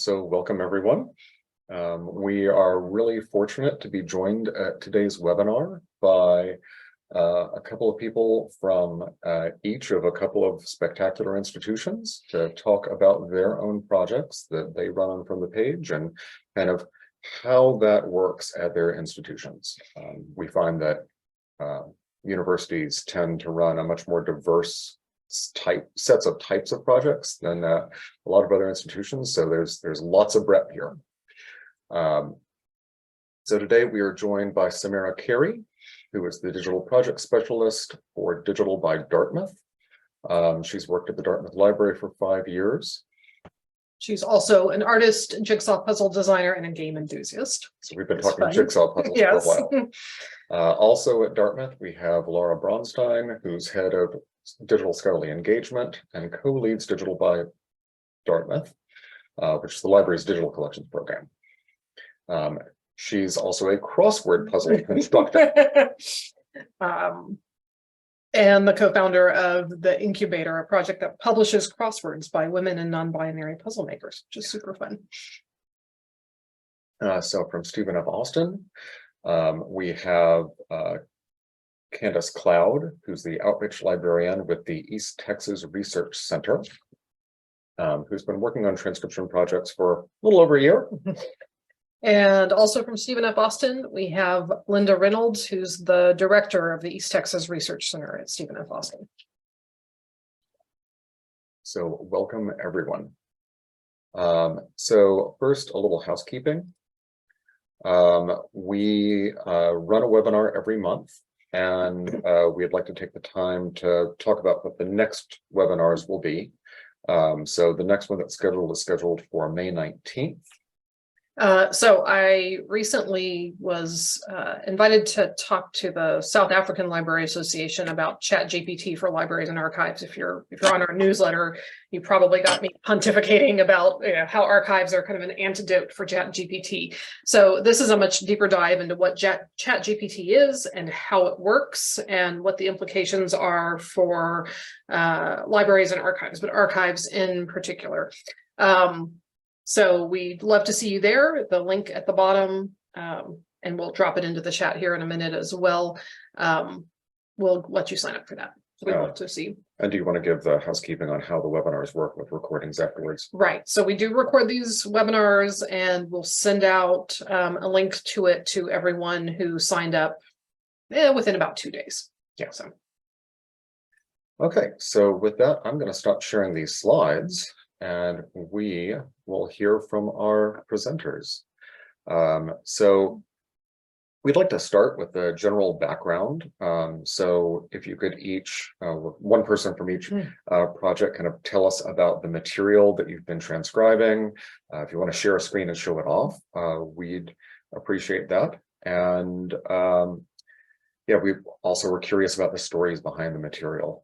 So welcome everyone. We are really fortunate to be joined at today's webinar by a couple of people from each of a couple of spectacular institutions to talk about their own projects that they run on from the page and kind of how that works at their institutions. We find that universities tend to run a much more diverse sets of types of projects than a lot of other institutions, so there's lots of breadth here. So today we are joined by Samara Cary, who is the digital project specialist for Digital by Dartmouth. She's worked at the Dartmouth Library for 5 years. She's also an artist, jigsaw puzzle designer, and a game enthusiast. So we've been talking jigsaw puzzles for a while. Also at Dartmouth, we have Laura Braunstein, who's head of digital scholarly engagement and co-leads Digital by Dartmouth, which is the library's digital collections program. She's also a crossword puzzle constructor. And the co-founder of the Incubator, a project that publishes crosswords by women and non-binary puzzle makers, which is super fun. So from Stephen F. Austin, we have Candice Cloud, who's the outreach librarian with the East Texas Research Center, who's been working on transcription projects for a little over a year. And also from Stephen F. Austin, we have Linda Reynolds, who's the director of the East Texas Research Center at Stephen F. Austin. So welcome, everyone. So first, a little housekeeping. We run a webinar every month, and we'd like to take the time to talk about what the next webinars will be. So the next one that's scheduled is scheduled for May 19th. So I recently was invited to talk to the South African Library Association about ChatGPT for libraries and archives. If you're on our newsletter, you probably got me pontificating about how archives are kind of an antidote for ChatGPT. So this is a much deeper dive into what ChatGPT is and how it works and what the implications are for libraries and archives, but archives in particular. So we'd love to see you there. The link at the bottom, and we'll drop it into the chat here in a minute as well. We'll let you sign up for that. So we'd love to see you. And do you want to give the housekeeping on how the webinars work with recordings afterwards? Right. So we do record these webinars, and we'll send out a link to it to everyone who signed up within about 2 days. Yeah. So. Okay. So with that, I'm going to stop sharing these slides, and we will hear from our presenters. So we'd like to start with the general background. So if you could each, one person from each project, kind of tell us about the material that you've been transcribing. If you want to share a screen and show it off, we'd appreciate that. And yeah, we also were curious about the stories behind the material.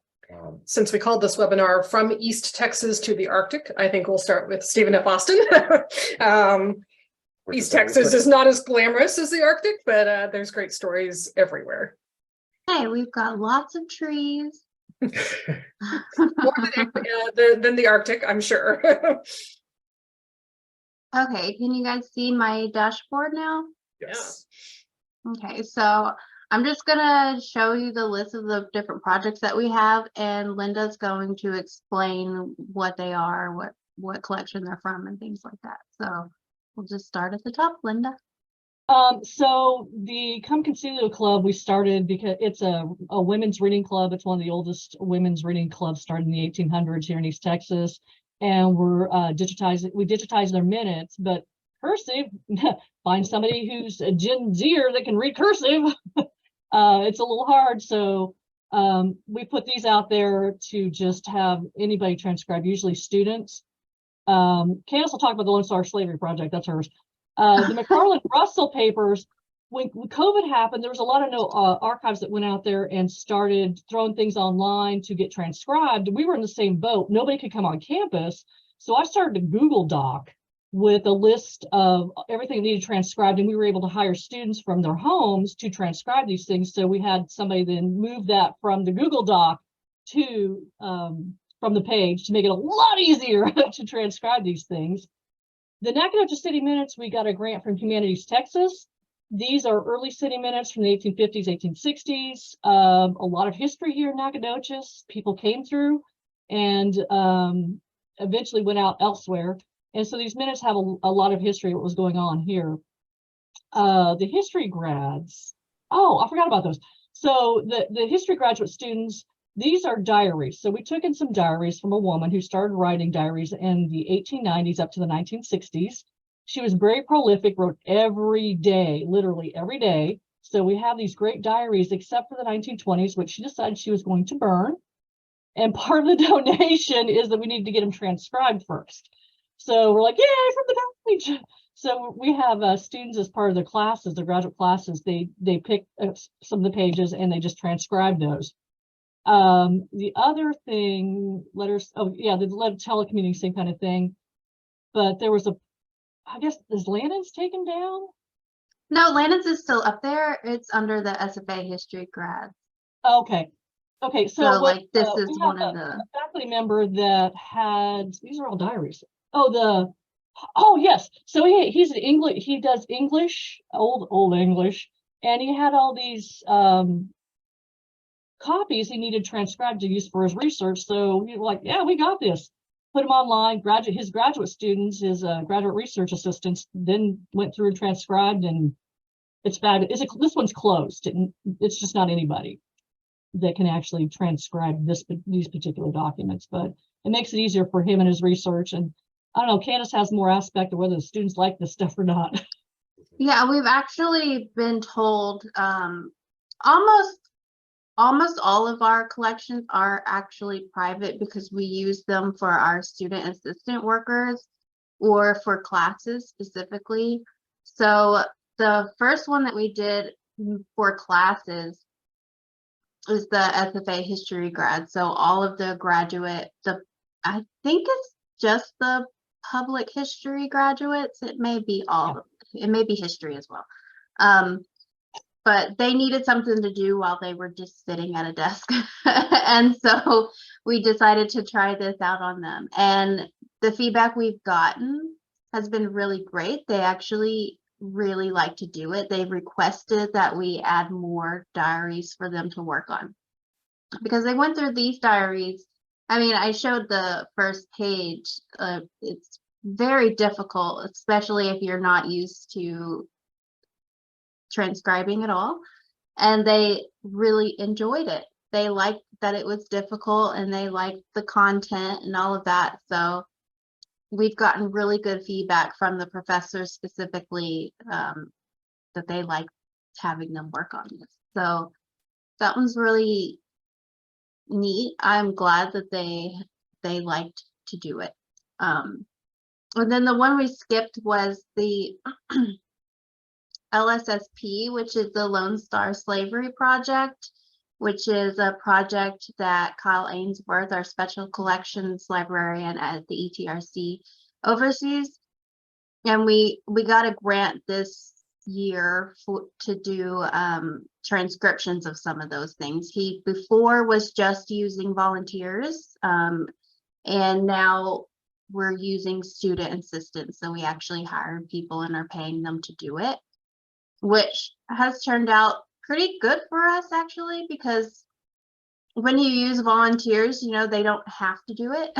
Since we called this webinar From East Texas to the Arctic, I think we'll start with Stephen F. Austin. East Texas is not as glamorous as the Arctic, but there's great stories everywhere. Hey, we've got lots of trees. More than the Arctic, I'm sure. Okay, can you guys see my dashboard now? Yes. Okay, so I'm just gonna show you the list of the different projects that we have, and Linda's going to explain what they are, what collection they're from, and things like that. So we'll just start at the top, Linda. So the Come Concilio Club we started because it's a women's reading club. It's one of the oldest women's reading clubs, started in the 1800s here in East Texas, and we're we digitize their minutes, but cursive. Find somebody who's a Gen Zer that can read cursive. It's a little hard, so we put these out there to just have anybody transcribe, usually students. Candice will talk about the Lone Star Slavery Project, that's hers. The McFarland Russell papers, when COVID happened, there was a lot of archives that went out there and started throwing things online to get transcribed. We were in the same boat. Nobody could come on campus, so I started a Google Doc with a list of everything needed transcribed, and we were able to hire students from their homes to transcribe these things. So we had somebody then move that from the Google Doc to from the page to make it a lot easier to transcribe these things. The Nacogdoches City Minutes, we got a grant from Humanities Texas. These are early city minutes from the 1850s, 1860s. A lot of history here in Nacogdoches. People came through and eventually went out elsewhere. And so these minutes have a lot of history of what was going on here. The history grads, oh, I forgot about those. So the history graduate students, these are diaries. So we took in some diaries from a woman who started writing diaries in the 1890s up to the 1960s. She was very prolific, wrote every day, literally every day. So we have these great diaries, except for the 1920s, which she decided she was going to burn. And part of the donation is that we need to get them transcribed first. So we're like, yay, from the page. So we have students as part of their classes, their graduate classes, they pick some of the pages and they just transcribe those. The other thing, letters, oh yeah, the letter telecommuting, same kind of thing. But there was I guess, is Lannon's taken down? No, Lannon's is still up there. It's under the SFA history grad. Okay. Okay, So like this is we one have of the a faculty member that had, these are all diaries. Oh yes. So he's an English, he does English, old English, and he had all these copies he needed transcribed to use for his research. So he was like, yeah, we got this. Put them online. His graduate students, his graduate research assistants, then went through and transcribed, and it's fabulous. This one's closed. It's just not anybody that can actually transcribe these particular documents, but it makes it easier for him and his research. And I don't know, Candice has more aspect of whether the students like this stuff or not. Yeah, we've actually been told almost all of our collections are actually private because we use them for our student assistant workers or for classes specifically. So the first one that we did for classes is the SFA history grad. So all of the graduate, I think it's just the public history graduates. It may be it may be history as well. But they needed something to do while they were just sitting at a desk. And so we decided to try this out on them. And the feedback we've gotten has been really great. They actually really like to do it. They've requested that we add more diaries for them to work on. Because they went through these diaries. I mean, I showed the first page. It's very difficult, especially if you're not used to transcribing at all, and they really enjoyed it. They liked that it was difficult, and they liked the content and all of that. So we've gotten really good feedback from the professors specifically, that they liked having them work on this. So that one's really neat. I'm glad that they liked to do it. And then the one we skipped was the LSSP, which is the Lone Star Slavery Project, which is a project that Kyle Ainsworth, our special collections librarian at the ETRC, oversees. And we got a grant this year to do transcriptions of some of those things. He before was just using volunteers, and now we're using student assistants. So we actually hire people and are paying them to do it, which has turned out pretty good for us actually, because when you use volunteers, you know, they don't have to do it.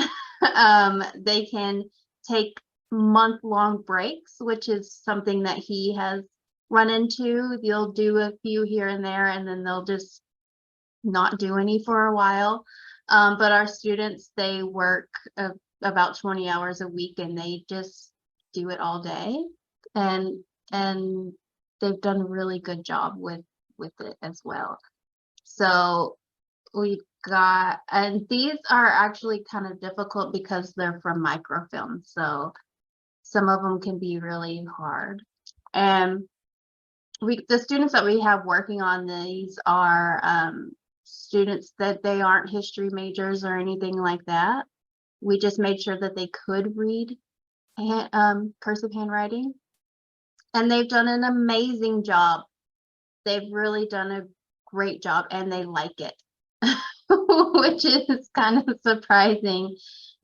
They can take month-long breaks, which is something that he has run into. You'll do a few here and there, and then they'll just not do any for a while. But our students, they work about 20 hours a week, and they just do it all day, and they've done a really good job with it as well. So we've got, and these are actually kind of difficult because they're from microfilm, so some of them can be really hard. And the students that we have working on these are students that they aren't history majors or anything like that. We just made sure that they could read cursive handwriting, and they've done an amazing job. They've really done a great job, and they like it, which is kind of surprising.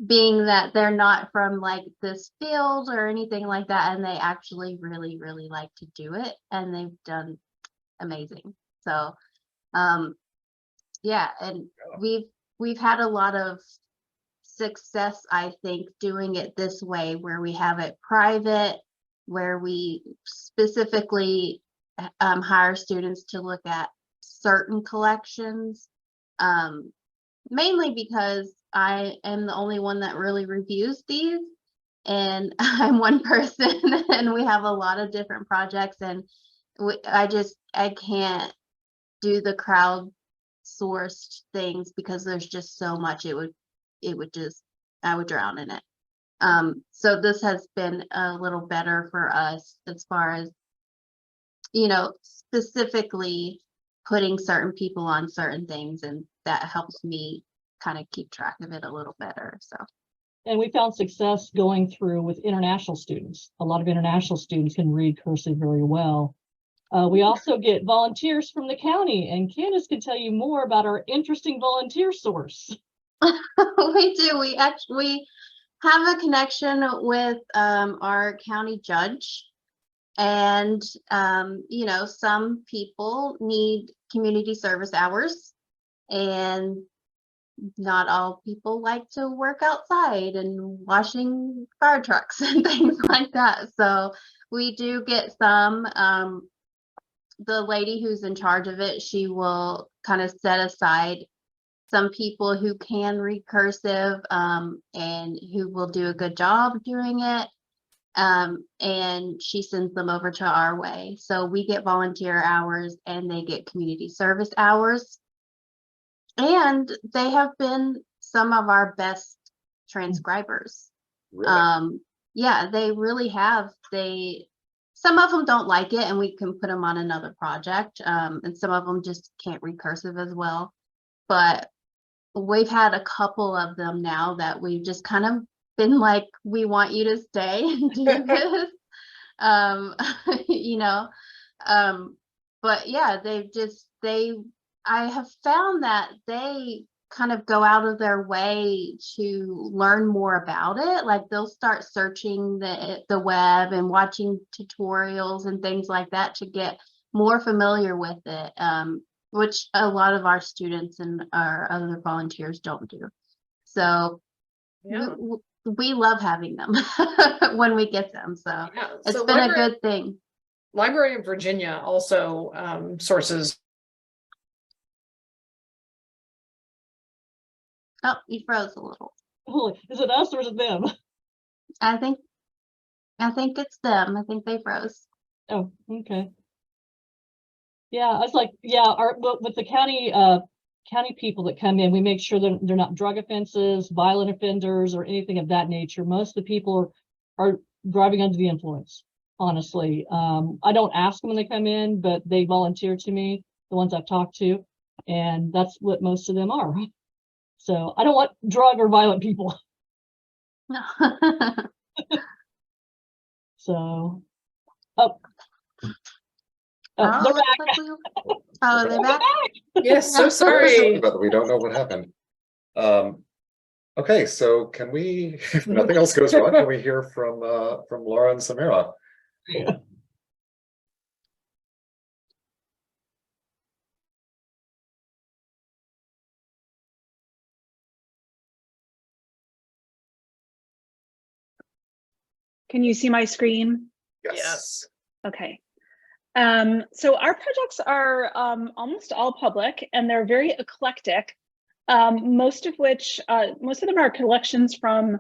being that they're not from like this field or anything like that, and they actually really, really like to do it, and they've done amazing. So, yeah, and we've had a lot of success, I think, doing it this way, where we have it private, where we specifically hire students to look at certain collections, mainly because I am the only one that really reviews these, and I'm one person and we have a lot of different projects, and I can't do the crowd sourced things because there's just so much. I would drown in it. So this has been a little better for us as far as, specifically putting certain people on certain things, and that helps me kind of keep track of it a little better. So. And we found success going through with international students. A lot of international students can read cursive very well. We also get volunteers from the county, and Candice can tell you more about our interesting volunteer source. We do. We actually have a connection with our county judge, and some people need community service hours, and not all people like to work outside and washing fire trucks and things like that. So we do get some. The lady who's in charge of it, she will kind of set aside some people who can read cursive, and who will do a good job doing it. And she sends them over to our way. So we get volunteer hours and they get community service hours. And they have been some of our best transcribers. Really? Yeah, they really have. Some of them don't like it, and we can put them on another project. And some of them just can't read cursive as well. But we've had a couple of them now that we've just kind of been like, we want you to stay and do this. But yeah, I have found that they kind of go out of their way to learn more about it. Like they'll start searching the web and watching tutorials and things like that to get more familiar with it, which a lot of our students and our other volunteers don't do. So Yeah. we love having them when we get them. So Yeah. it's been a good thing. Librarian Virginia also sources. Oh, you froze a little. Holy, is it us or is it them? I think it's them. I think they froze. Oh, okay. Yeah, I was like, with the county people that come in, we make sure that they're not drug offenses, violent offenders, or anything of that nature. Most of the people are driving under the influence, honestly. I don't ask them when they come in, but they volunteer to me, the ones I've talked to, and that's what most of them are. So I don't want drug or violent people. No. So, Oh, they're back. Oh, they're back. Yes, so sorry. But we don't know what happened. Okay, so can we, if nothing else goes wrong, can we hear from Laura and Samara? Yeah. Can you see my screen? Yes. Okay. So our projects are almost all public, and they're very eclectic. Most of them are collections from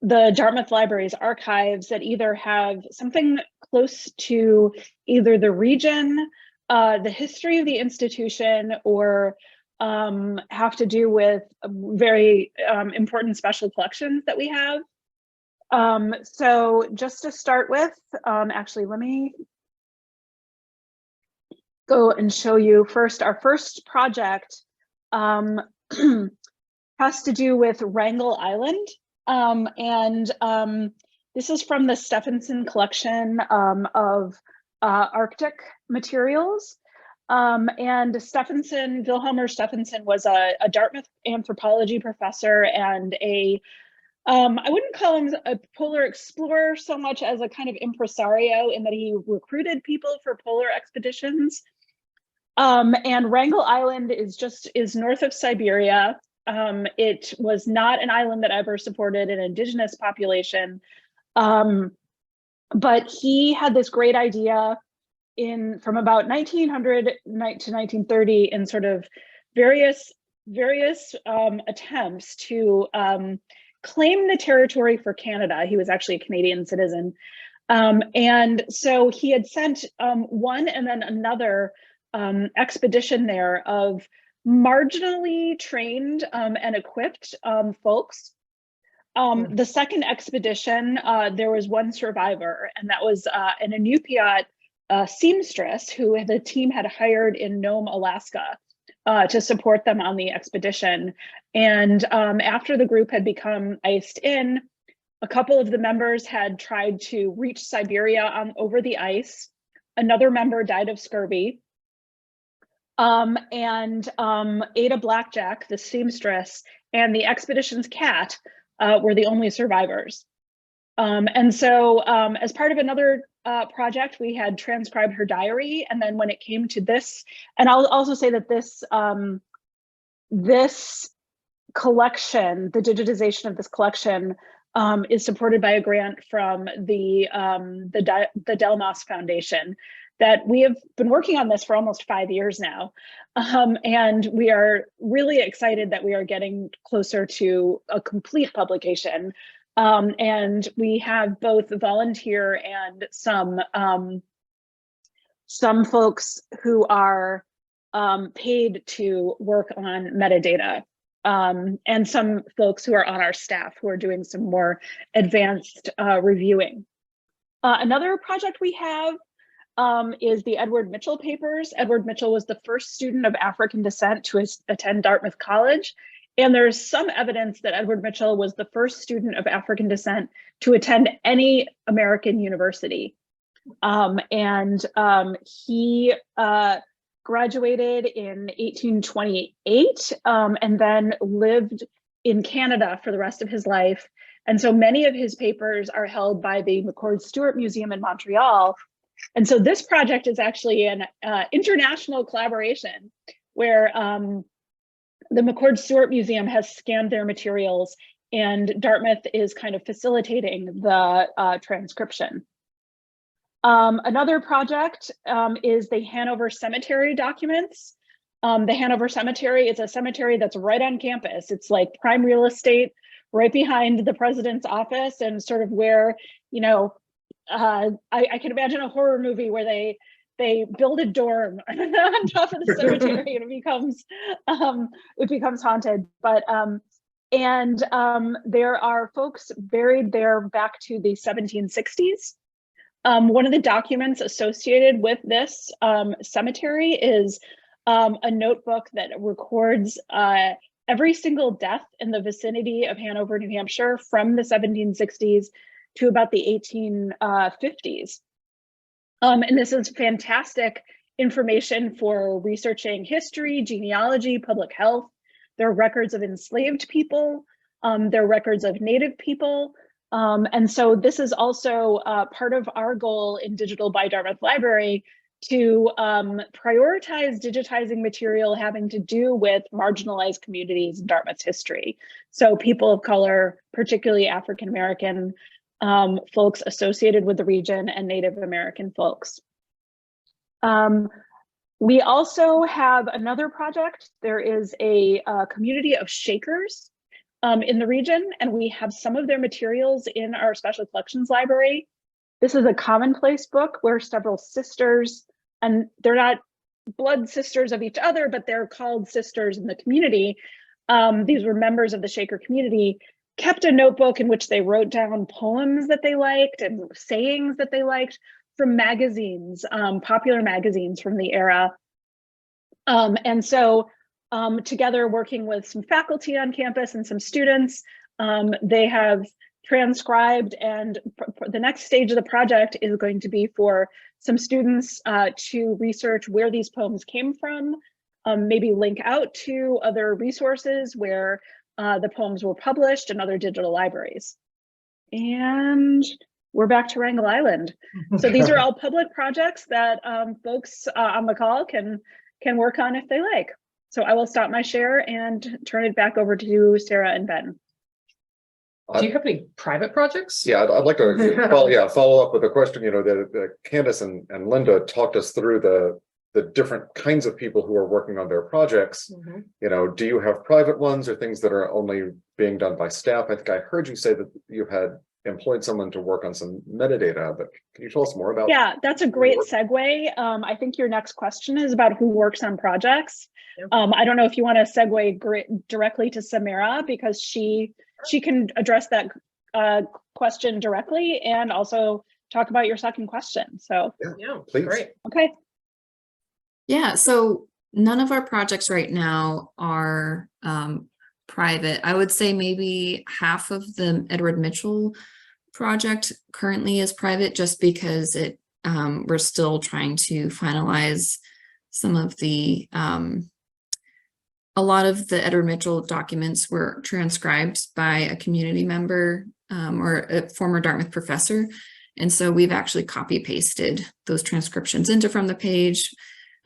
the Dartmouth Library's archives that either have something close to either the region, the history of the institution, or have to do with very important special collections that we have. So just to start with, actually, let me go and show you first. Our first project has to do with Wrangel Island. This is from the Stephenson collection of Arctic materials. And Wilhelmer Stephenson was a Dartmouth anthropology professor and a I wouldn't call him a polar explorer so much as a kind of impresario in that he recruited people for polar expeditions. And Wrangel Island is north of Siberia. It was not an island that ever supported an indigenous population. But he had this great idea from about 1900 to 1930 in sort of various attempts to claim the territory for Canada. He was actually a Canadian citizen. And so he had sent one and then another expedition there of marginally trained and equipped folks. The second expedition, there was one survivor, and that was an Inupiat seamstress who the team had hired in Nome, Alaska, to support them on the expedition. And after the group had become iced in, a couple of the members had tried to reach Siberia over the ice. Another member died of scurvy. And Ada Blackjack, the seamstress, and the expedition's cat were the only survivors. And so as part of another project, we had transcribed her diary. And then when it came to this, and I'll also say that this collection, the digitization of this collection, is supported by a grant from the Delmas Foundation. That we have been working on this for almost 5 years now. And we are really excited that we are getting closer to a complete publication. And we have both volunteer and some folks who are paid to work on metadata, and some folks who are on our staff who are doing some more advanced reviewing. Another project we have is the Edward Mitchell papers. Edward Mitchell was the first student of African descent to attend Dartmouth College. And there's some evidence that Edward Mitchell was the first student of African descent to attend any American university. He graduated in 1828 and then lived in Canada for the rest of his life. And so many of his papers are held by the McCord Stewart Museum in Montreal. And so this project is actually an international collaboration where the McCord Stewart Museum has scanned their materials and Dartmouth is kind of facilitating the transcription. Another project is the Hanover Cemetery documents. The Hanover Cemetery is a cemetery that's right on campus. It's like prime real estate right behind the president's office and sort of where, you know, I can imagine a horror movie where they build a dorm on top of the cemetery and it becomes haunted. But there are folks buried there back to the 1760s. One of the documents associated with this cemetery is a notebook that records every single death in the vicinity of Hanover, New Hampshire from the 1760s to about the 1850s. And this is fantastic information for researching history, genealogy, public health. There are records of enslaved people. There are records of Native people. And so this is also part of our goal in Digital by Dartmouth Library to prioritize digitizing material having to do with marginalized communities in Dartmouth's history. So people of color, particularly African-American folks associated with the region and Native American folks. We also have another project. There is a community of Shakers in the region, and we have some of their materials in our special collections library. This is a commonplace book where several sisters, and they're not blood sisters of each other, but they're called sisters in the community. These were members of the Shaker community, kept a notebook in which they wrote down poems that they liked and sayings that they liked from magazines, popular magazines from the era. And so together working with some faculty on campus and some students, they have transcribed, and the next stage of the project is going to be for some students to research where these poems came from, maybe link out to other resources where the poems were published in other digital libraries. And we're back to Wrangell Island. So these are all public projects that folks on the call can work on if they like. So I will stop my share and turn it back over to Sarah and Ben. Do you have any private projects? Yeah, I'd like to follow up with a question. You know, that Candice and Linda talked us through the different kinds of people who are working on their projects. Mhm. You know, do you have private ones or things that are only being done by staff? I think I heard you say that you had employed someone to work on some metadata, but can you tell us more about? Yeah, that's a great segue. I think your next question is about who works on projects. Yep. I don't know if you want to segue directly to Samara, because she can address that question directly and also talk about your second question. So Yeah, please. great. okay. Yeah, so none of our projects right now are private. I would say maybe half of the Edward Mitchell project currently is private, just because we're still trying to finalize some of the a lot of the Edward Mitchell documents were transcribed by a community member or a former Dartmouth professor. And so we've actually copy pasted those transcriptions into from the page.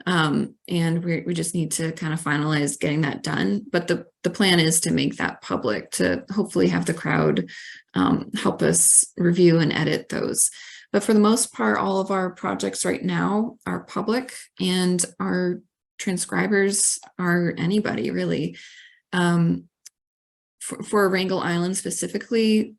And we just need to kind of finalize getting that done. But the plan is to make that public, to hopefully have the crowd help us review and edit those. But for the most part, all of our projects right now are public, and our transcribers are anybody really. For Wrangell Island specifically,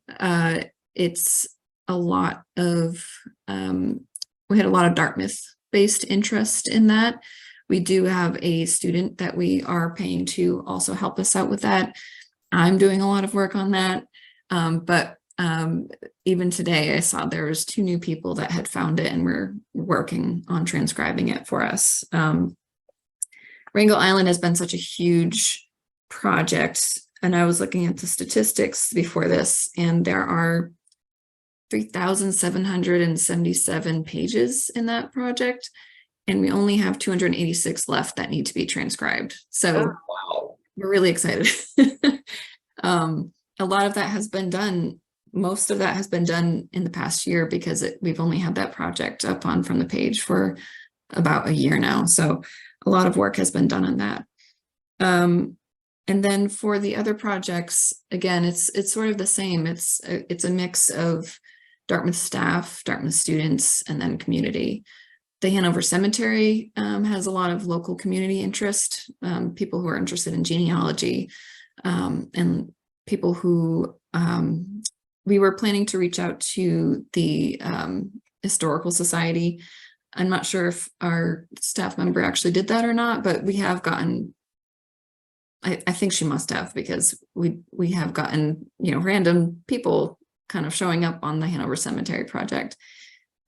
it's a lot of, we had a lot of Dartmouth based interest in that. We do have a student that we are paying to also help us out with that. I'm doing a lot of work on that. But even today I saw there was 2 new people that had found it and were working on transcribing it for us. Wrangell Island has been such a huge project, and I was looking at the statistics before this, and there are 3,777 pages in that project, and we only have 286 left that need to be transcribed. So Wow. we're really excited. A lot of that has been done. Most of that has been done in the past year, because we've only had that project up on From the Page for about a year now. So a lot of work has been done on that. And then for the other projects, again, it's sort of the same. It's a mix of Dartmouth staff, Dartmouth students, and then community. The Hanover Cemetery has a lot of local community interest, people who are interested in genealogy, and people who we were planning to reach out to the Historical Society. I'm not sure if our staff member actually did that or not, but we have gotten, I think she must have, because we have gotten, random people kind of showing up on the Hanover Cemetery project.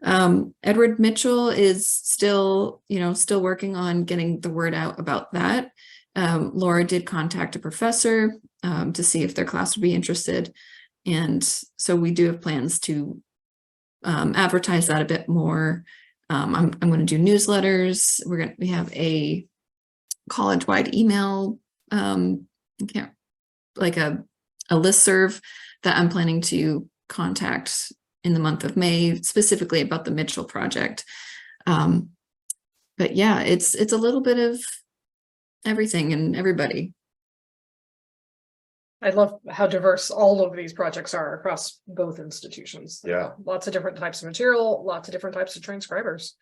Edward Mitchell is still working on getting the word out about that. Laura did contact a professor to see if their class would be interested. And so we do have plans to advertise that a bit more. I'm going to do newsletters. We have a college-wide email, like a listserv that I'm planning to contact in the month of May, specifically about the Mitchell project. But yeah, it's a little bit of everything and everybody. I love how diverse all of these projects are across both institutions. Yeah. Lots of different types of material, lots of different types of transcribers.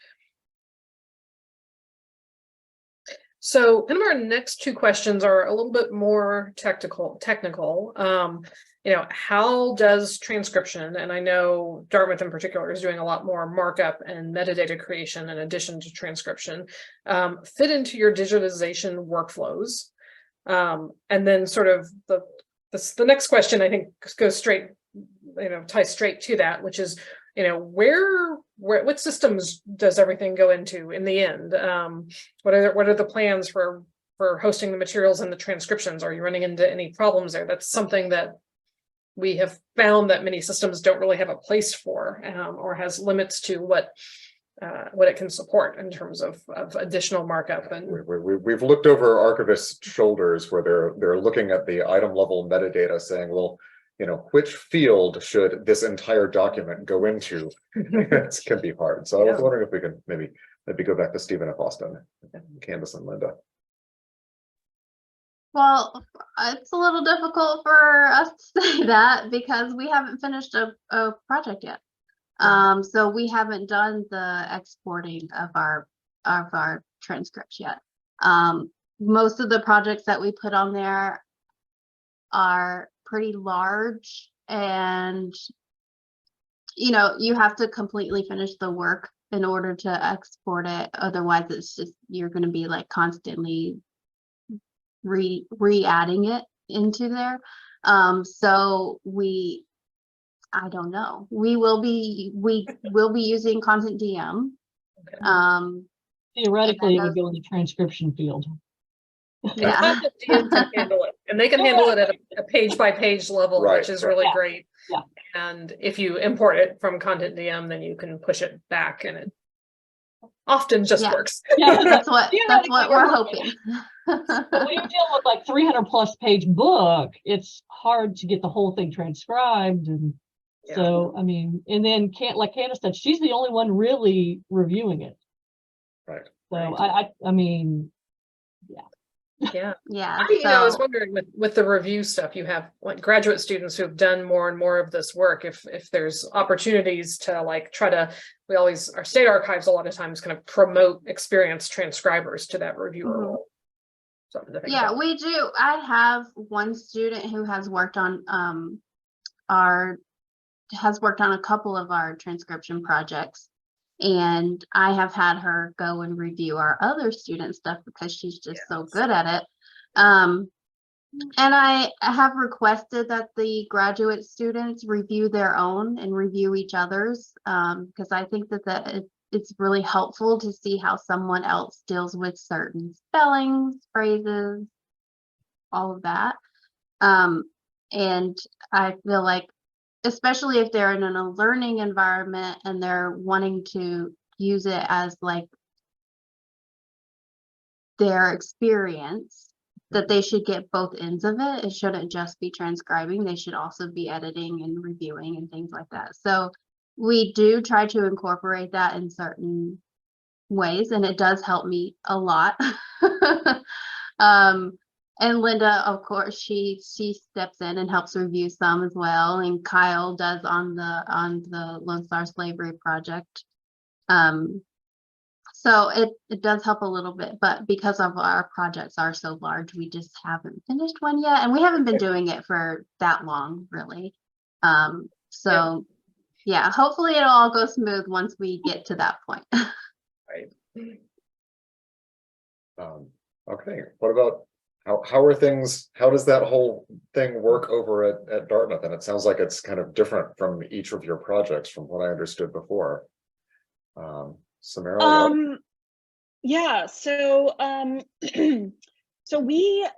So kind of our next 2 questions are a little bit more technical. How does transcription, and I know Dartmouth in particular is doing a lot more markup and metadata creation in addition to transcription, fit into your digitization workflows? And then sort of the next question, I think, goes straight, ties straight to that, which is, what systems does everything go into in the end? What are the plans for hosting the materials and the transcriptions? Are you running into any problems there? That's something that we have found that many systems don't really have a place for, or has limits to what what it can support in terms of additional markup and. We've looked over archivists' shoulders where they're looking at the item level metadata saying, well, which field should this entire document go into? It can be hard. So I was wondering if we could maybe go back to Stephen F. Austin, Candice and Linda. Well, it's a little difficult for us to say that because we haven't finished a project yet. So we haven't done the exporting of our transcripts yet. Most of the projects that we put on there are pretty large, and you have to completely finish the work in order to export it. Otherwise, it's just you're going to be like constantly re-adding it into there. So I don't know. We will be using Content DM. Okay. Theoretically, it would go in the transcription field. Yeah. Content DM can handle it, and they can handle it at a page by page level, Right, which is right. really great. Yeah. And if you import it from Content DM, then you can push it back, and it often just works. Yeah, That's what we're hoping. But when you deal with like 300+ page book, it's hard to get the whole thing transcribed. And so, I mean, and then like Candice said, she's the only one really reviewing it. Right. So Right. I mean, Yeah. Yeah. I was wondering with the review stuff, you have like graduate students who have done more and more of this work. If there's opportunities to like our state archives a lot of times kind of promote experienced transcribers to that reviewer role. Something to think about. We do. I have one student who has worked on a couple of our transcription projects, and I have had her go and review our other student stuff because she's just so good at it. And I have requested that the graduate students review their own and review each other's, because I think that it's really helpful to see how someone else deals with certain spellings, phrases, all of that. And I feel like, especially if they're in a learning environment and they're wanting to use it as like their experience, that they should get both ends of it. It shouldn't just be transcribing. They should also be editing and reviewing and things like that. So we do try to incorporate that in certain ways, and it does help me a lot. And Linda, of course, she steps in and helps review some as well, and Kyle does on the Lone Star Slavery project. So it does help a little bit, but because of our projects are so large, we just haven't finished one yet, and we haven't been doing it for that long, really. So yeah, hopefully it'll all go smooth once we get to that point. Right. Okay. What about how are things? How does that whole thing work over at Dartmouth? And it sounds like it's kind of different from each of your projects, from what I understood before. Samara. Yeah. So so we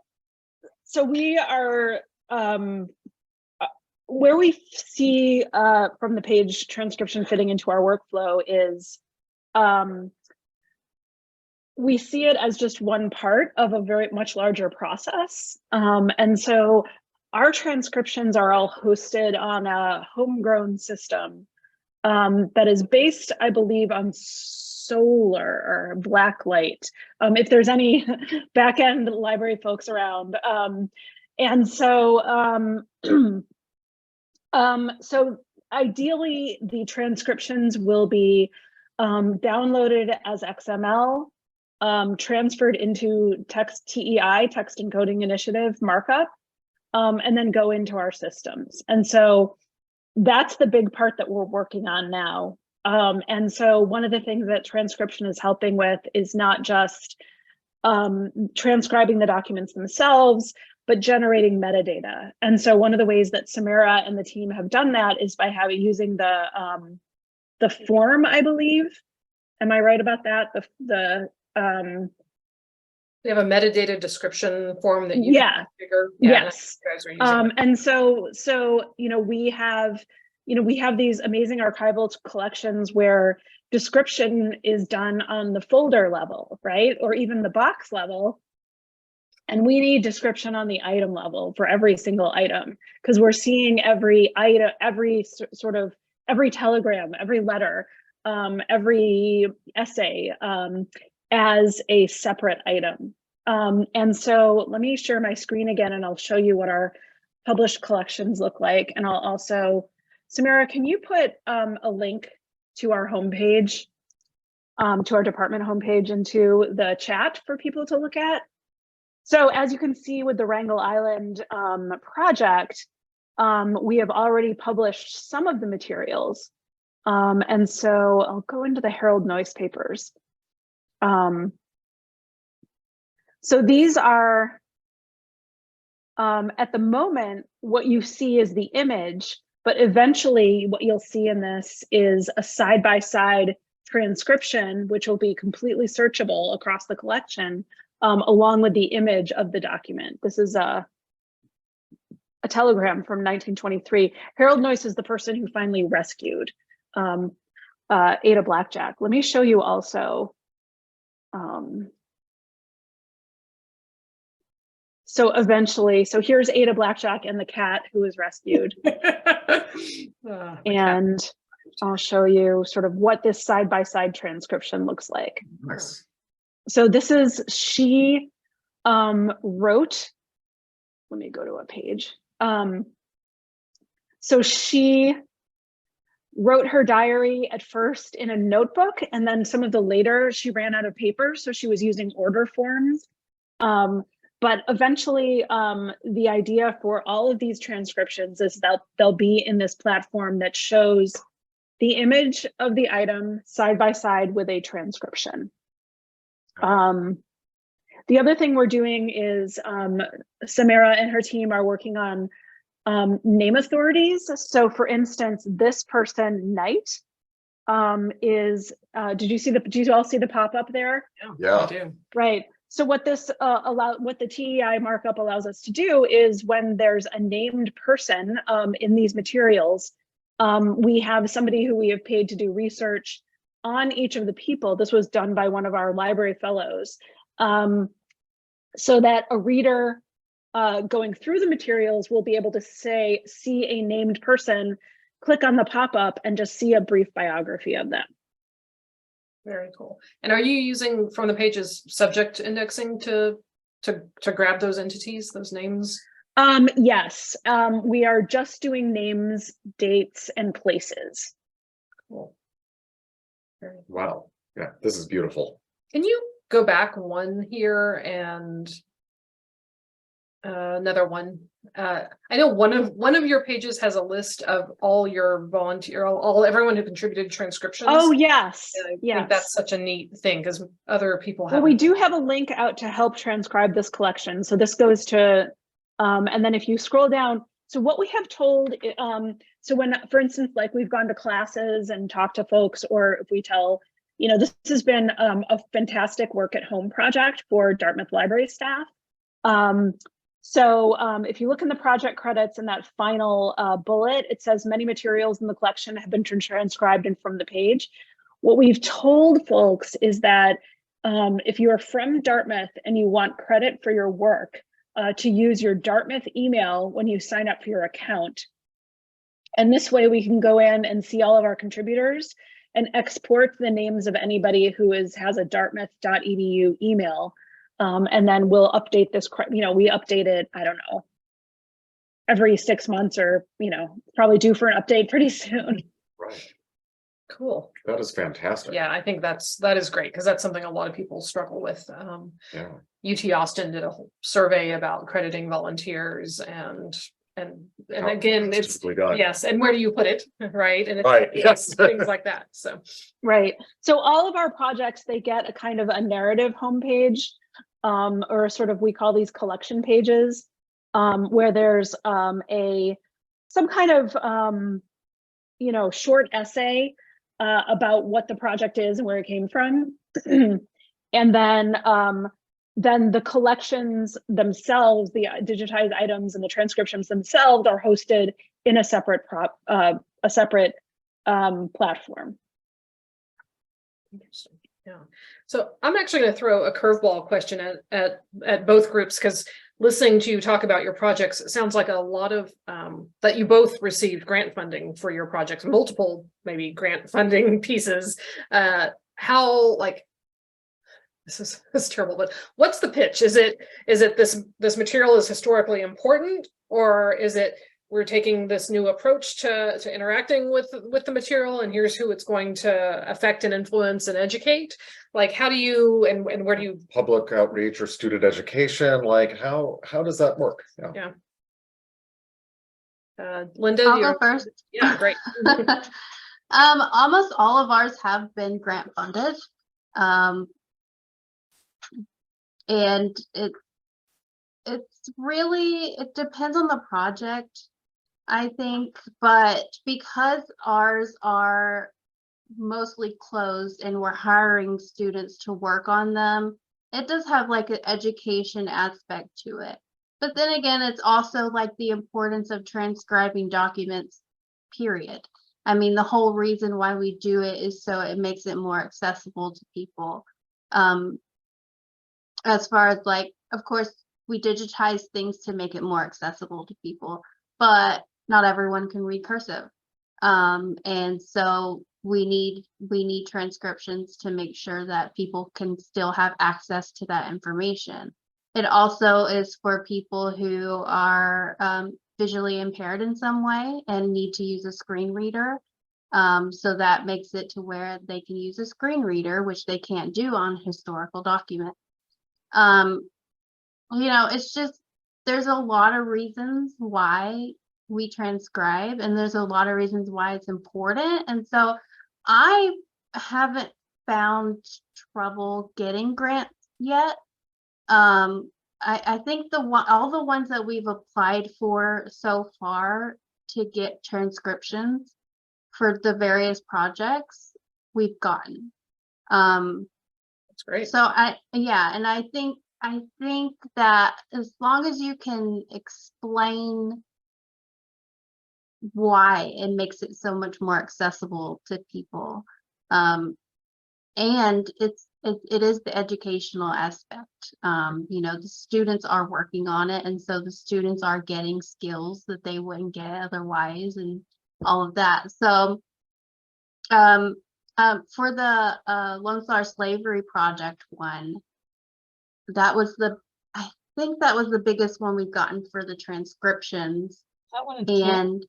are where we see from the page transcription fitting into our workflow is we see it as just one part of a very much larger process. And so our transcriptions are all hosted on a homegrown system that is based, I believe, on solar or blacklight, if there's any back-end library folks around. And so, so ideally, the transcriptions will be downloaded as XML, transferred into TEI, Text Encoding Initiative markup, and then go into our systems. And so that's the big part that we're working on now. And so one of the things that transcription is helping with is not just transcribing the documents themselves, but generating metadata. And so one of the ways that Samara and the team have done that is by using the form, I believe. Am I right about that? We have a metadata description form that you can configure. Yes. You guys are using And so we have these amazing archival collections where description is done on the folder level, right? Or even the box level. And we need description on the item level for every single item, because we're seeing every item, every telegram, every letter, every essay as a separate item. And so let me share my screen again, and I'll show you what our published collections look like. And I'll also, Samara, can you put a link to our homepage, to our department homepage, into the chat for people to look at? So as you can see with the Wrangell Island project, we have already published some of the materials. And so I'll go into the Herald Noyce papers. So these are, at the moment, what you see is the image, but eventually what you'll see in this is a side-by-side transcription, which will be completely searchable across the collection, along with the image of the document. This is a telegram from 1923. Harold Noyce is the person who finally rescued Ada Blackjack. Let me show you also. So eventually, so here's Ada Blackjack and the cat who was rescued. And I'll show you sort of what this side-by-side transcription looks like. Nice. So this is, she wrote, let me go to a page. So she wrote her diary at first in a notebook, and then some of the later she ran out of paper, so she was using order forms. But eventually the idea for all of these transcriptions is that they'll be in this platform that shows the image of the item side by side with a transcription. The other thing we're doing is Samara and her team are working on name authorities. So for instance, this person, Knight, is, did you all see the pop-up there? Yeah. I do. Right. So what this what the TEI markup allows us to do is when there's a named person in these materials, we have somebody who we have paid to do research on each of the people. This was done by one of our library fellows, so that a reader going through the materials will be able to see a named person, click on the pop-up, and just see a brief biography of them. Very cool. And are you using from the pages subject indexing to grab those entities, those names? Yes, we are just doing names, dates, and places. Cool. Very cool. Wow. Yeah, this is beautiful. Can you go back one here and another one? I know one of your pages has a list of all your everyone who contributed transcriptions. Oh yes, I yes. think that's such a neat thing because other people have. Well, we do have a link out to help transcribe this collection. So this goes to, and then if you scroll down, so what we have told, so when, for instance, like we've gone to classes and talked to folks, or if we tell, this has been a fantastic work at home project for Dartmouth library staff. So if you look in the project credits in that final bullet, it says many materials in the collection have been transcribed and from the page. What we've told folks is that if you are from Dartmouth and you want credit for your work, to use your Dartmouth email when you sign up for your account. And this way we can go in and see all of our contributors and export the names of anybody who has a dartmouth.edu email. And then we'll update this, we update it, I don't know, every 6 months or, probably due for an update pretty soon. Right. Cool. That is fantastic. Yeah, I think that is great because that's something a lot of people struggle with. Yeah. UT Austin did a whole survey about crediting volunteers and How again, it's typically done. yes, and where do you put it, right? And it's, Right, yes. things like that. So Right. So all of our projects, they get a kind of a narrative homepage, or sort of, we call these collection pages, where there's some kind of short essay about what the project is and where it came from. And then the collections themselves, the digitized items and the transcriptions themselves are hosted in a separate platform. Interesting. Yeah. So I'm actually going to throw a curveball question at both groups, because listening to you talk about your projects, it sounds like a lot of that you both received grant funding for your projects, multiple maybe grant funding pieces. How, like, this is terrible, but what's the pitch? Is it this material is historically important, or is it we're taking this new approach to interacting with the material, and here's who it's going to affect and influence and educate? Like, how do you and where do you Public outreach or student education, like how does that work? Yeah. Linda, I'll go first. Yeah, great. Almost all of ours have been grant funded. And it's really, it depends on the project, I think, but because ours are mostly closed and we're hiring students to work on them, it does have like an education aspect to it. But then again, it's also like the importance of transcribing documents, period. I mean, the whole reason why we do it is so it makes it more accessible to people. As far as like, of course, we digitize things to make it more accessible to people, but not everyone can read cursive. And so we need transcriptions to make sure that people can still have access to that information. It also is for people who are visually impaired in some way and need to use a screen reader. So that makes it to where they can use a screen reader, which they can't do on historical documents. You know, it's just, there's a lot of reasons why we transcribe, and there's a lot of reasons why it's important. And so I haven't found trouble getting grants yet. I think all the ones that we've applied for so far to get transcriptions for the various projects we've gotten. That's great. So and I think that as long as you can explain why it makes it so much more accessible to people, and it is the educational aspect. You know, the students are working on it, and so the students are getting skills that they wouldn't get otherwise, and all of that. So for the Lone Star Slavery Project one, I think that was the biggest one we've gotten for the transcriptions. That one And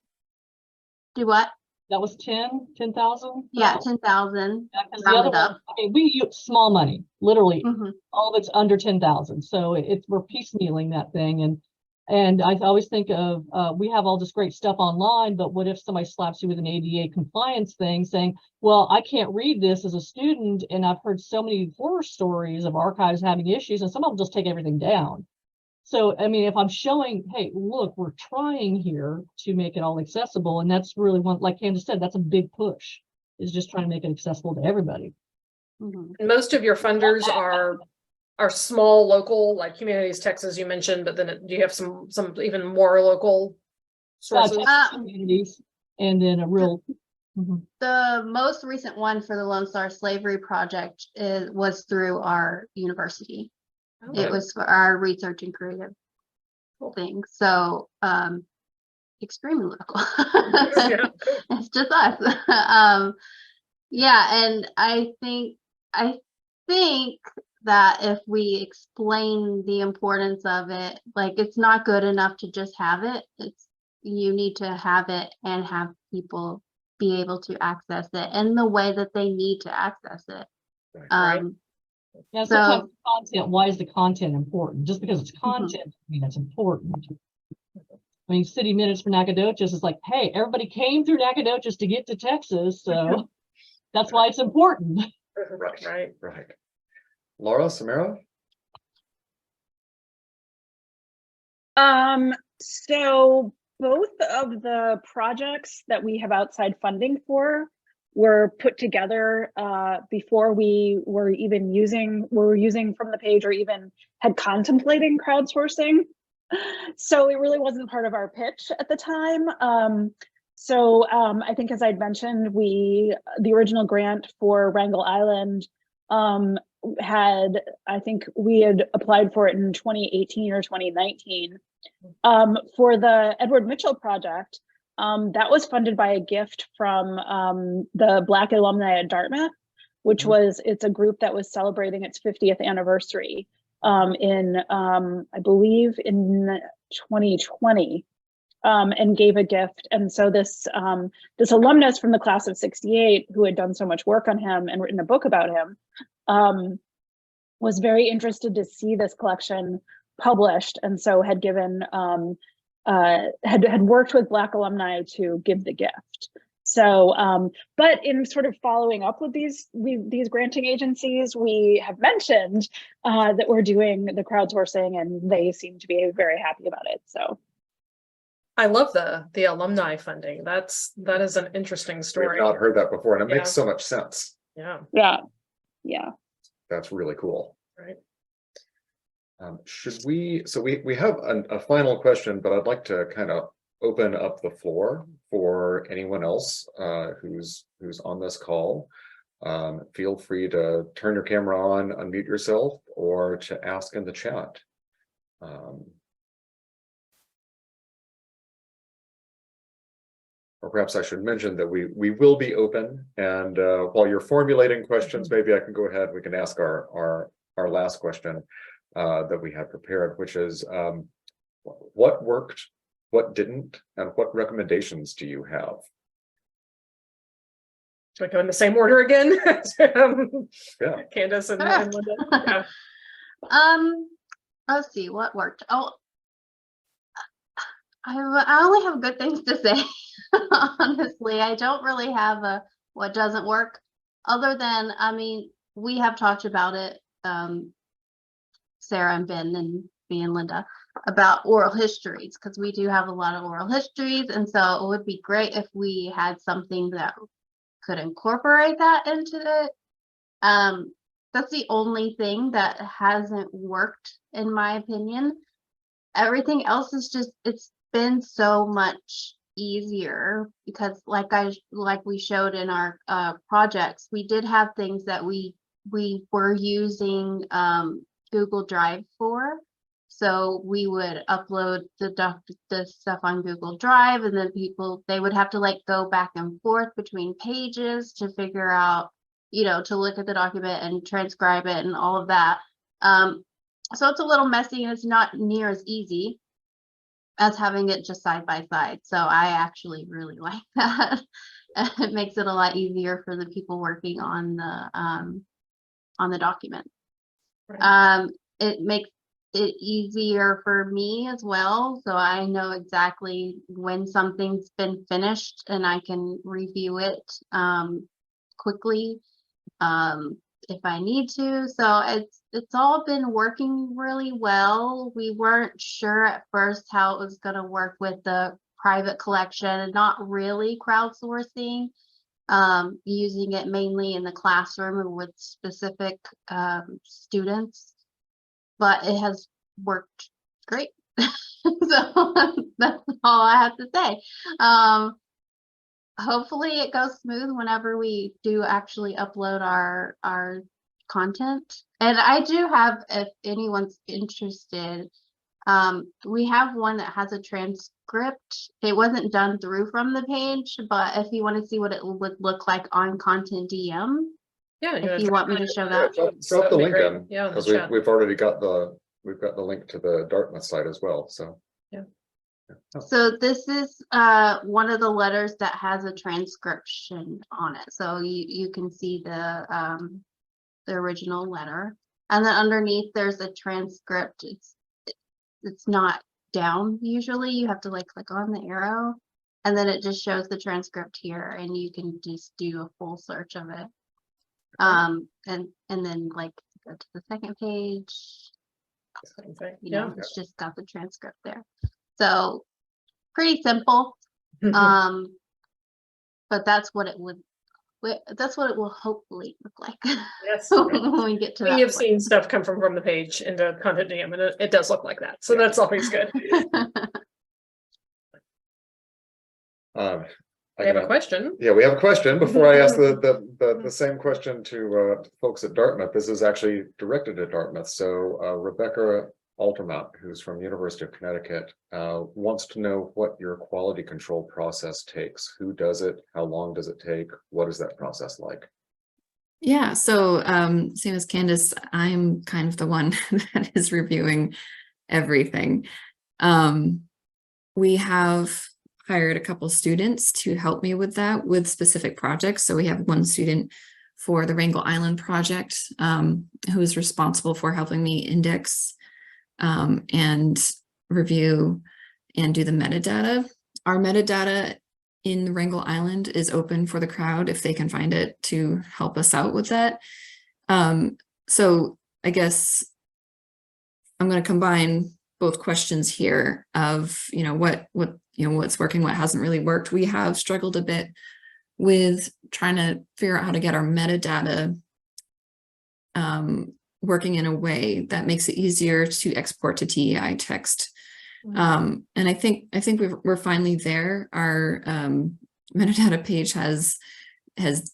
do what? That was 10,000? Yeah, 10,000. Yeah, because the other one, I mean, we use small money, literally. All of it's under 10,000. So we're piecemealing that thing. And I always think of, we have all this great stuff online, but what if somebody slaps you with an ADA compliance thing saying, well, I can't read this as a student, and I've heard so many horror stories of archives having issues, and some of them just take everything down. So, I mean, if I'm showing, hey, look, we're trying here to make it all accessible, and that's really one, like Candice said, that's a big push, is just trying to make it accessible to everybody. Most of your funders are small, local, like Humanities Texas you mentioned, but then do you have some even more local sources? Communities, and then a real. The most recent one for the Lone Star Slavery Project was through our university. Okay. It was for our research and creative thing. So extremely local. Yeah. It's just us. Yeah, and I think that if we explain the importance of it, like, it's not good enough to just have it. You need to have it and have people be able to access it in the way that they need to access it. Right. Yeah, sometimes content, why is the content important? Just because it's content, I mean, it's important. I mean, city minutes for Nacogdoches is like, hey, everybody came through Nacogdoches to get to Texas, so that's why it's important. Right. Laura, Samara? So both of the projects that we have outside funding for were put together before we were even using from the page or even had contemplating crowdsourcing. So it really wasn't part of our pitch at the time. So I think, as I'd mentioned, the original grant for Wrangell Island I think we had applied for it in 2018 or 2019. For the Edward Mitchell project, that was funded by a gift from the Black alumni at Dartmouth, which it's a group that was celebrating its 50th anniversary I believe in 2020. And gave a gift. And so this alumnus from the class of 68, who had done so much work on him and written a book about him, was very interested to see this collection published, and so had given had worked with Black alumni to give the gift. So, but in sort of following up with these granting agencies, we have mentioned that we're doing the crowdsourcing, and they seem to be very happy about it. So. I love the alumni funding. That is an interesting story. We've not heard that before, and it Yeah. makes so much sense. Yeah. Yeah. That's really cool. Right. Should we? So we have a final question, but I'd like to kind of open up the floor for anyone else who's on this call. Feel free to turn your camera on, unmute yourself, or to ask in the chat. Or perhaps I should mention that we will be open, and while you're formulating questions, maybe I can go ahead. We can ask our last question that we had prepared, which is what worked, what didn't, and what recommendations do you have? Should I go in the same order again? Yeah, Candice and Linda. Yeah. Let's see what worked. Oh, I only have good things to say. Honestly, I don't really have what doesn't work, other than, I mean, we have talked about it, Sarah and Ben and me and Linda, about oral histories, because we do have a lot of oral histories, and so it would be great if we had something that could incorporate that into it. That's the only thing that hasn't worked, in my opinion. Everything else is just, it's been so much easier, because like we showed in our projects, we did have things that we were using Google Drive for. So we would upload the stuff on Google Drive, and then they would have to like go back and forth between pages to figure out, to look at the document and transcribe it and all of that. So it's a little messy, and it's not near as easy as having it just side by side. So I actually really like that. It makes it a lot easier for the people working on the document. Right. It makes it easier for me as well, so I know exactly when something's been finished and I can review it quickly if I need to. So it's all been working really well. We weren't sure at first how it was going to work with the private collection and not really crowdsourcing, using it mainly in the classroom and with specific students, but it has worked great. So that's all I have to say. Hopefully it goes smooth whenever we do actually upload our content. And I do have, if anyone's interested, we have one that has a transcript. It wasn't done through from the page, but if you want to see what it would look like on Content DM, Yeah. if you want me to show that. drop the link in, Yeah, because we've already got the link to the Dartmouth site as well. So yeah. Oh. So this is one of the letters that has a transcription on it. So you can see the original letter, and then underneath there's a transcript. It's not down usually. You have to like click on the arrow, and then it just shows the transcript here, and you can just do a full search of it. And then like go to the second page. Yeah. It's just got the transcript there. So pretty simple. But that's what it will hopefully look like. Yes. When we get to that. You've seen stuff come from the page into Content DM, and it does look like that. So that's always good. I have a question. Yeah, we have a question before I ask the same question to folks at Dartmouth. This is actually directed at Dartmouth. So Rebecca Altermont, who's from University of Connecticut, wants to know what your quality control process takes. Who does it? How long does it take? What is that process like? Yeah, so same as Candice, I'm kind of the one that is reviewing everything. We have hired a couple students to help me with that with specific projects. So we have one student for the Wrangell Island project who is responsible for helping me index and review and do the metadata. Our metadata in the Wrangell Island is open for the crowd if they can find it to help us out with that. So I guess I'm going to combine both questions here of, what's working, what hasn't really worked. We have struggled a bit with trying to figure out how to get our metadata working in a way that makes it easier to export to TEI text. And I think we're finally there. Our metadata page has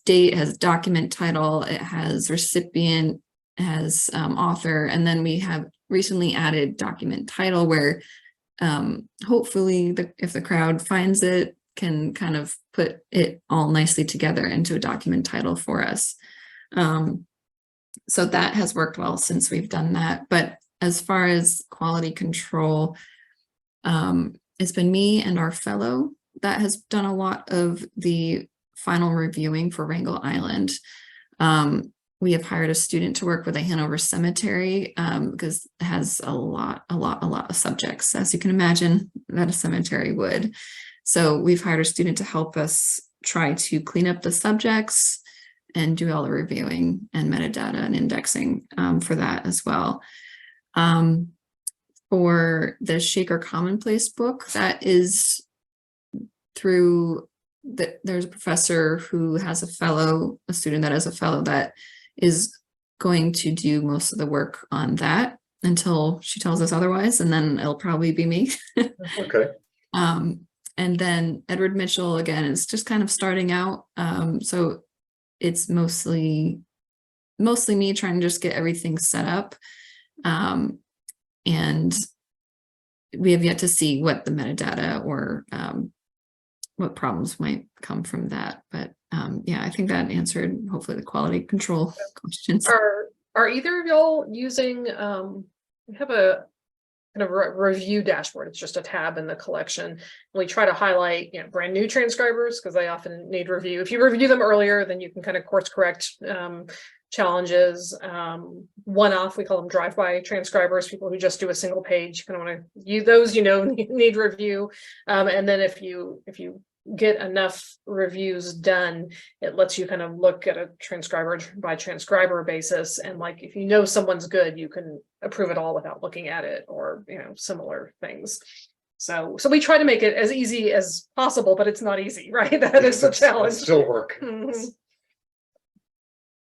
date, has document title, it has recipient, has author, and then we have recently added document title where hopefully if the crowd finds it, can kind of put it all nicely together into a document title for us. So that has worked well since we've done that. But as far as quality control, it's been me and our fellow that has done a lot of the final reviewing for Wrangell Island. We have hired a student to work with the Hanover Cemetery because it has a lot of subjects, as you can imagine, that a cemetery would. So we've hired a student to help us try to clean up the subjects and do all the reviewing and metadata and indexing for that as well. For the Shaker Commonplace book, that is through there's a professor who has a student that has a fellow that is going to do most of the work on that until she tells us otherwise, and then it'll probably be me. Okay. And then Edward Mitchell, again, is just kind of starting out. So it's mostly me trying to just get everything set up. And we have yet to see what the metadata or what problems might come from that. But yeah, I think that answered hopefully the quality control questions. Are either of y'all using, we have a kind of review dashboard. It's just a tab in the collection. We try to highlight, brand new transcribers because they often need review. If you review them earlier, then you can kind of course correct challenges. One-off, we call them drive-by transcribers, people who just do a single page. You kind of want to use those, need review. And then if you get enough reviews done, it lets you kind of look at a transcriber by transcriber basis, and like if someone's good, you can approve it all without looking at it, or similar things. So we try to make it as easy as possible, but it's not easy, right? That is the challenge. It's still work. Mm-hmm.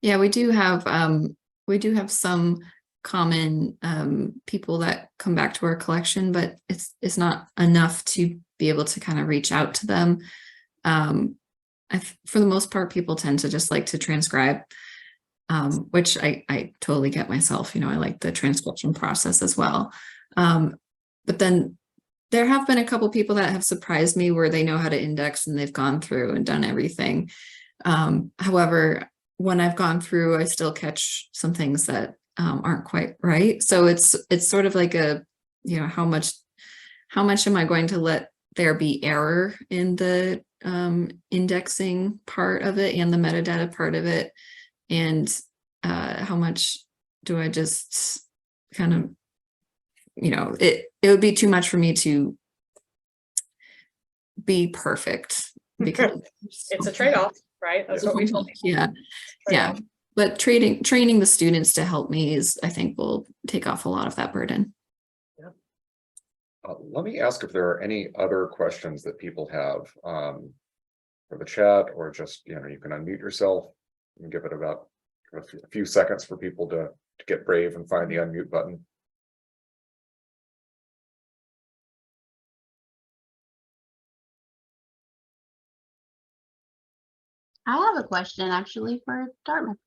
Yeah, we do have some common people that come back to our collection, but it's not enough to be able to kind of reach out to them. For the most part, people tend to just like to transcribe, which I totally get myself. I like the transcription process as well. But then there have been a couple people that have surprised me where they know how to index and they've gone through and done everything. However, when I've gone through, I still catch some things that aren't quite right. So it's sort of like how much am I going to let there be error in the indexing part of it and the metadata part of it, and how much do I just kind of, it would be too much for me to be perfect because it's a trade-off, right? That's what we told people. Yeah. But training the students to help me I think will take off a lot of that burden. Let me ask if there are any other questions that people have for the chat, or just, you can unmute yourself and give it about a few seconds for people to get brave and find the unmute button. I have a question actually for Dartmouth.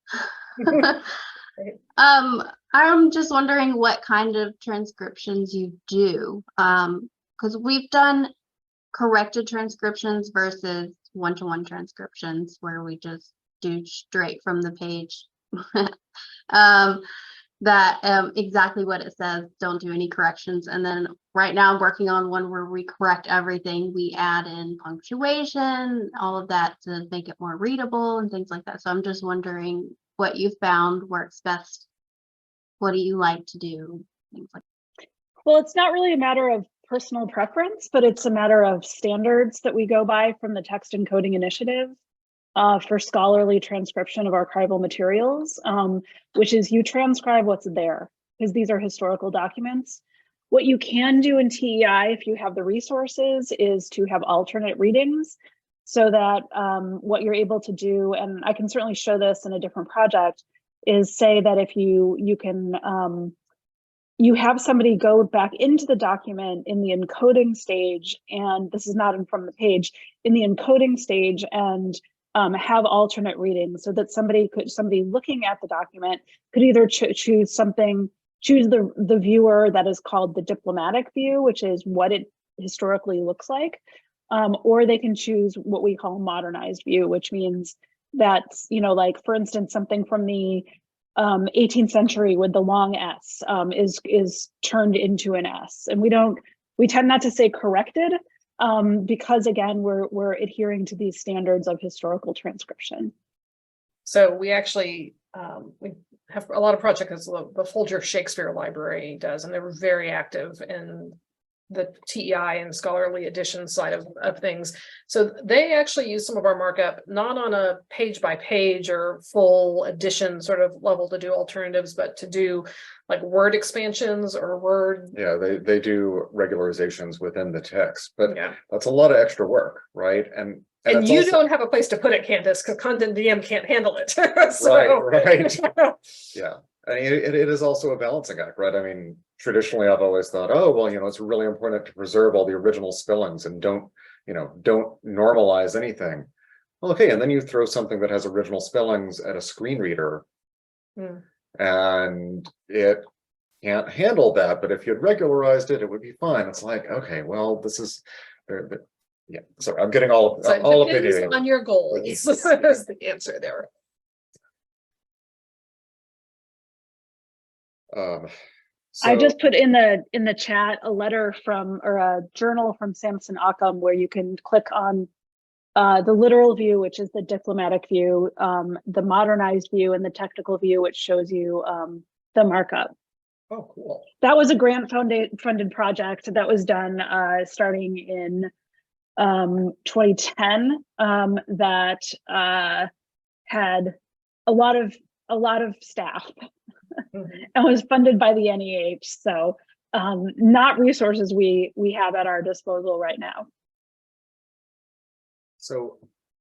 Great. I'm just wondering what kind of transcriptions you do. Because we've done corrected transcriptions versus one-to-one transcriptions where we just do straight from the page. Exactly what it says, don't do any corrections. And then right now I'm working on one where we correct everything. We add in punctuation, all of that to make it more readable and things like that. So I'm just wondering what you found works best. What do you like to do? Things like that. Well, it's not really a matter of personal preference, but it's a matter of standards that we go by from the Text Encoding Initiative for scholarly transcription of archival materials, which is you transcribe what's there, because these are historical documents. What you can do in TEI, if you have the resources, is to have alternate readings, so that what you're able to do, and I can certainly show this in a different project, is say that if you can you have somebody go back into the document in the encoding stage, and this is not from the page, in the encoding stage, and have alternate readings, so that somebody looking at the document could either choose the viewer that is called the diplomatic view, which is what it historically looks like, or they can choose what we call modernized view, which means that, like for instance, something from the 18th century with the long S is turned into an S, and we tend not to say corrected, because again, we're adhering to these standards of historical transcription. So we actually we have a lot of projects the Folger Shakespeare Library does, and they're very active in the TEI and scholarly edition side of things. So they actually use some of our markup, not on a page by page or full edition sort of level to do alternatives, but to do like word expansions or word. Yeah, they do regularizations within the text, but Yeah. that's a lot of extra work, right? And And it's you also, don't have a place to put it, Candice, because Content DM can't handle it. So, right. Yeah. And it is also a balancing act, right? I mean, traditionally I've always thought, oh, well, it's really important to preserve all the original spellings and don't normalize anything. Well, okay, and then you throw something that has original spellings at a screen reader, and it can't handle that. But if you'd regularized it, it would be fine. It's like, okay, well, this is yeah. Sorry, I'm getting all of it depends the on your goals. Yes. Is the answer there. I So, just put in the chat a letter or a journal from Samson Occam, where you can click on the literal view, which is the diplomatic view, the modernized view, and the technical view, which shows you the markup. oh, cool. That was a grant funded project that was done starting in 2010, that had a lot of staff and was funded by the NEH. So not resources we have at our disposal right now. So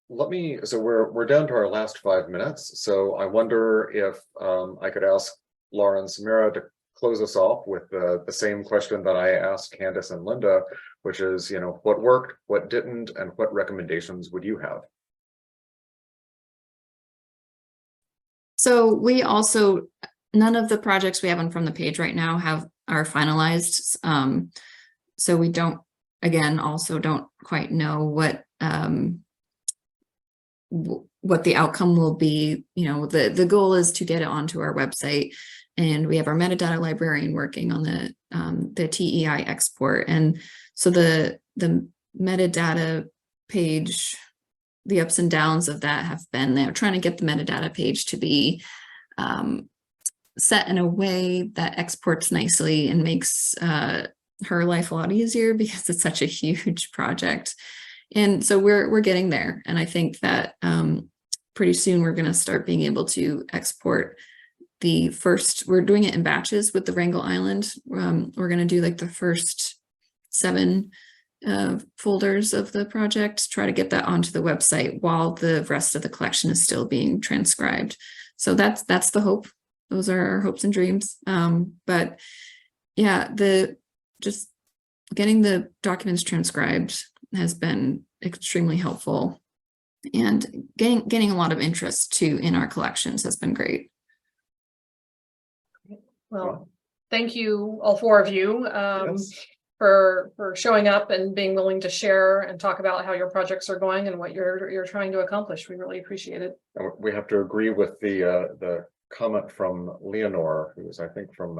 we're down to our last 5 minutes. So I wonder if I could ask Laura and Samara to close us off with the same question that I asked Candice and Linda, which is, what worked, what didn't, and what recommendations would you have? So we also, none of the projects we have on From the Page right now are finalized. So we don't quite know what the outcome will be. The goal is to get it onto our website, and we have our metadata librarian working on the TEI export. And so the metadata page, the ups and downs of that have been, they're trying to get the metadata page to be set in a way that exports nicely and makes her life a lot easier, because it's such a huge project. And so we're getting there. And I think that pretty soon we're going to start being able to export we're doing it in batches with the Wrangel Island. We're going to do like the first 7 folders of the project, try to get that onto the website while the rest of the collection is still being transcribed. So that's the hope. Those are our hopes and dreams. But yeah, just getting the documents transcribed has been extremely helpful. And gaining a lot of interest too in our collections has been great. Well, thank you, all four of you, Yes. for showing up and being willing to share and talk about how your projects are going and what you're trying to accomplish. We really appreciate it. And we have to agree with the comment from Leonore, who is, I think, from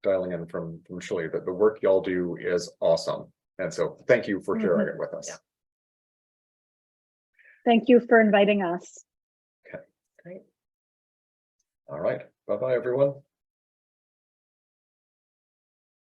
dialing in from Chile, that the work y'all do is awesome. And so thank you for sharing it with us. Yeah. Thank you for inviting us. Great. All right. Bye-bye, everyone.